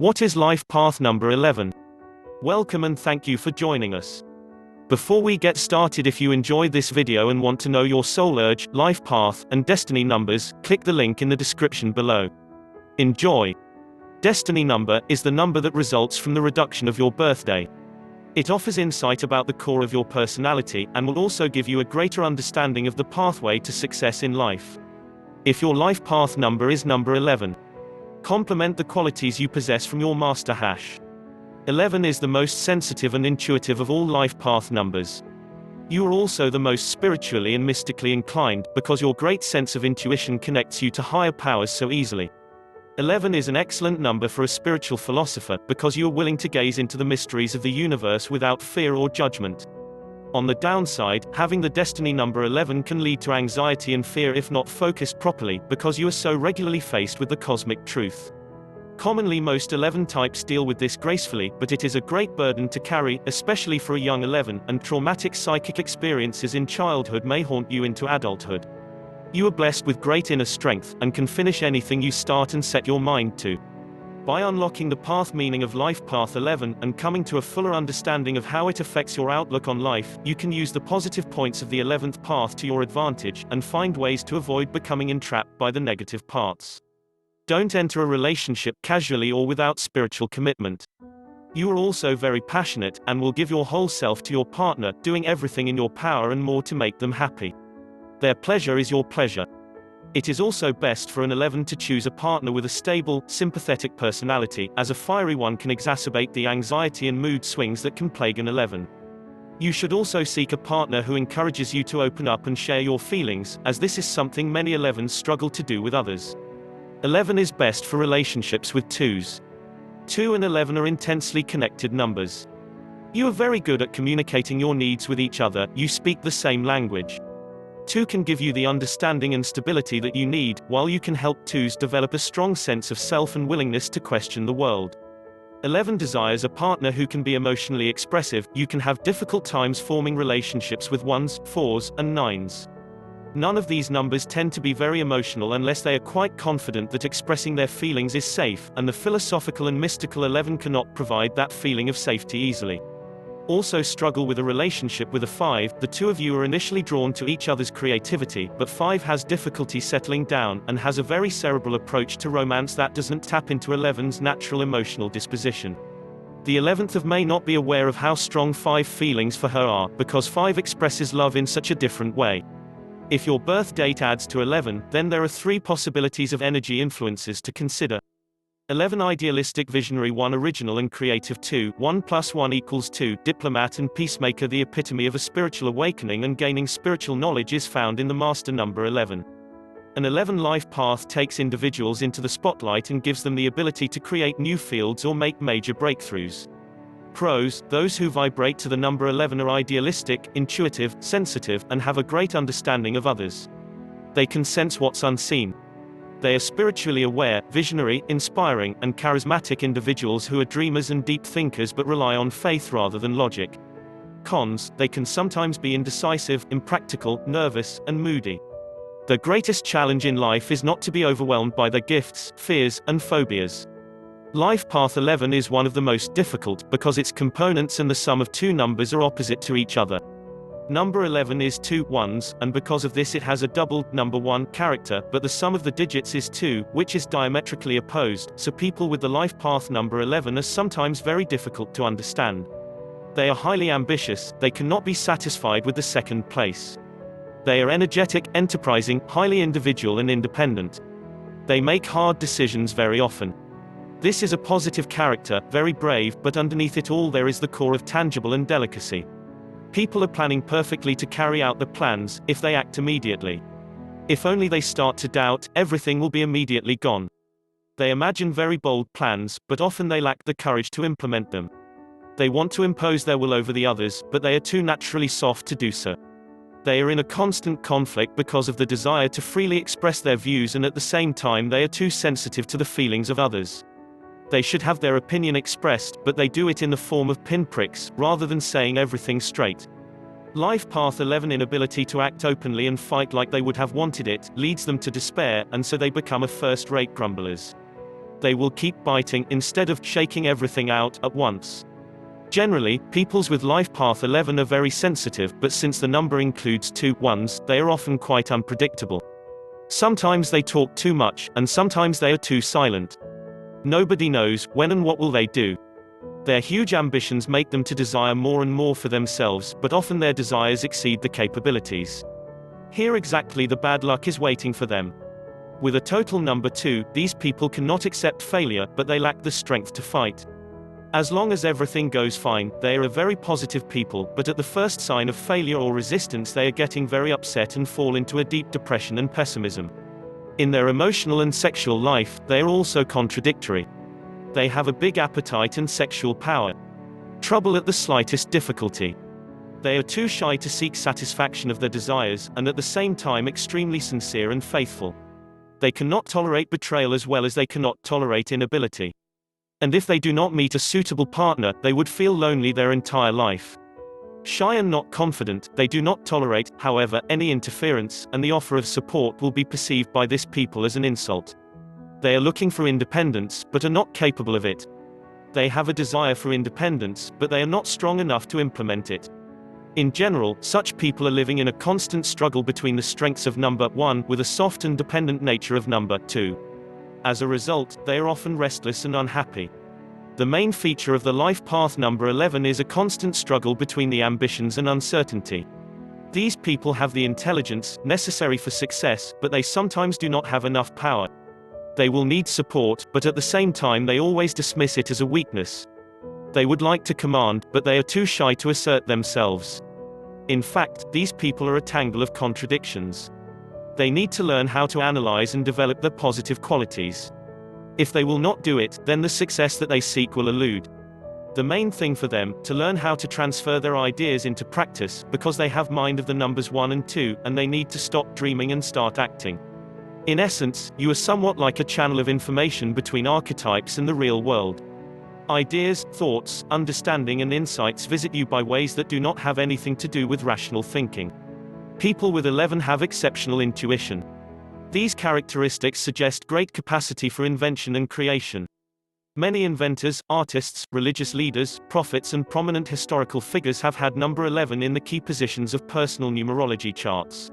What is life path number 11? Welcome and thank you for joining us. Before we get started, if you enjoyed this video and want to know your soul urge, life path, and destiny numbers, click the link in the description below. Enjoy! Destiny number is the number that results from the reduction of your birthday. It offers insight about the core of your personality, and will also give you a greater understanding of the pathway to success in life. If your life path number is number 11, complement the qualities you possess from your master hash. 11 is the most sensitive and intuitive of all life path numbers. You are also the most spiritually and mystically inclined, because your great sense of intuition connects you to higher powers so easily. 11 is an excellent number for a spiritual philosopher, because you are willing to gaze into the mysteries of the universe without fear or judgment. On the downside, having the destiny number 11 can lead to anxiety and fear if not focused properly, because you are so regularly faced with the cosmic truth. Commonly most 11 types deal with this gracefully, but it is a great burden to carry, especially for a young 11, and traumatic psychic experiences in childhood may haunt you into adulthood. You are blessed with great inner strength, and can finish anything you start and set your mind to. By unlocking the path meaning of life path 11, and coming to a fuller understanding of how it affects your outlook on life, you can use the positive points of the 11th path to your advantage, and find ways to avoid becoming entrapped by the negative parts. Don't enter a relationship casually or without spiritual commitment. You are also very passionate, and will give your whole self to your partner, doing everything in your power and more to make them happy. Their pleasure is your pleasure. It is also best for an 11 to choose a partner with a stable, sympathetic personality, as a fiery one can exacerbate the anxiety and mood swings that can plague an 11. You should also seek a partner who encourages you to open up and share your feelings, as this is something many 11s struggle to do with others. 11 is best for relationships with 2s. 2 and 11 are intensely connected numbers. You are very good at communicating your needs with each other, you speak the same language. 2 can give you the understanding and stability that you need, while you can help 2s develop a strong sense of self and willingness to question the world. 11 desires a partner who can be emotionally expressive. You can have difficult times forming relationships with 1s, 4s, and 9s. None of these numbers tend to be very emotional unless they are quite confident that expressing their feelings is safe, and the philosophical and mystical 11 cannot provide that feeling of safety easily. Also struggle with a relationship with a 5, the two of you are initially drawn to each other's creativity, but 5 has difficulty settling down, and has a very cerebral approach to romance that doesn't tap into 11's natural emotional disposition. The 11th of may not be aware of how strong 5 feelings for her are, because 5 expresses love in such a different way. If your birth date adds to 11, then there are 3 possibilities of energy influences to consider. 11 idealistic visionary, 1 original and creative, 2 1 + 1 = 2 diplomat and peacemaker. The epitome of a spiritual awakening and gaining spiritual knowledge is found in the master number 11. An 11 life path takes individuals into the spotlight and gives them the ability to create new fields or make major breakthroughs. Pros: those who vibrate to the number 11 are idealistic, intuitive, sensitive, and have a great understanding of others. They can sense what's unseen. They are spiritually aware, visionary, inspiring, and charismatic individuals who are dreamers and deep thinkers but rely on faith rather than logic. Cons: they can sometimes be indecisive, impractical, nervous, and moody. Their greatest challenge in life is not to be overwhelmed by their gifts, fears, and phobias. Life path 11 is one of the most difficult, because its components and the sum of 2 numbers are opposite to each other. Number 11 is 2 1s, and because of this it has a doubled number 1 character, but the sum of the digits is 2, which is diametrically opposed, so people with the life path number 11 are sometimes very difficult to understand. They are highly ambitious, they cannot be satisfied with the second place. They are energetic, enterprising, highly individual and independent. They make hard decisions very often. This is a positive character, very brave, but underneath it all there is the core of tangible and delicacy. People are planning perfectly to carry out their plans, if they act immediately. If only they start to doubt, everything will be immediately gone. They imagine very bold plans, but often they lack the courage to implement them. They want to impose their will over the others, but they are too naturally soft to do so. They are in a constant conflict because of the desire to freely express their views, and at the same time they are too sensitive to the feelings of others. They should have their opinion expressed, but they do it in the form of pinpricks, rather than saying everything straight. Life path 11 inability to act openly and fight like they would have wanted it, leads them to despair, and so they become a first-rate grumblers. They will keep biting, instead of shaking everything out at once. Generally, peoples with life path 11 are very sensitive, but since the number includes two ones, they are often quite unpredictable. Sometimes they talk too much, and sometimes they are too silent. Nobody knows when and what will they do. Their huge ambitions make them to desire more and more for themselves, but often their desires exceed the capabilities. Here exactly the bad luck is waiting for them. With a total number 2, these people cannot accept failure, but they lack the strength to fight. As long as everything goes fine, they are a very positive people, but at the first sign of failure or resistance they are getting very upset and fall into a deep depression and pessimism. In their emotional and sexual life, they are also contradictory. They have a big appetite and sexual power. Trouble at the slightest difficulty. They are too shy to seek satisfaction of their desires, and at the same time extremely sincere and faithful. They cannot tolerate betrayal as well as they cannot tolerate inability. And if they do not meet a suitable partner, they would feel lonely their entire life. Shy and not confident, they do not tolerate, however, any interference, and the offer of support will be perceived by this people as an insult. They are looking for independence, but are not capable of it. They have a desire for independence, but they are not strong enough to implement it. In general, such people are living in a constant struggle between the strengths of number 1 with a soft and dependent nature of number 2. As a result, they are often restless and unhappy. The main feature of the life path number 11 is a constant struggle between the ambitions and uncertainty. These people have the intelligence necessary for success, but they sometimes do not have enough power. They will need support, but at the same time they always dismiss it as a weakness. They would like to command, but they are too shy to assert themselves. In fact, these people are a tangle of contradictions. They need to learn how to analyze and develop their positive qualities. If they will not do it, then the success that they seek will elude. The main thing for them, to learn how to transfer their ideas into practice, because they have mind of the numbers 1 and 2, and they need to stop dreaming and start acting. In essence, you are somewhat like a channel of information between archetypes and the real world. Ideas, thoughts, understanding and insights visit you by ways that do not have anything to do with rational thinking. People with 11 have exceptional intuition. These characteristics suggest great capacity for invention and creation. Many inventors, artists, religious leaders, prophets and prominent historical figures have had number 11 in the key positions of personal numerology charts.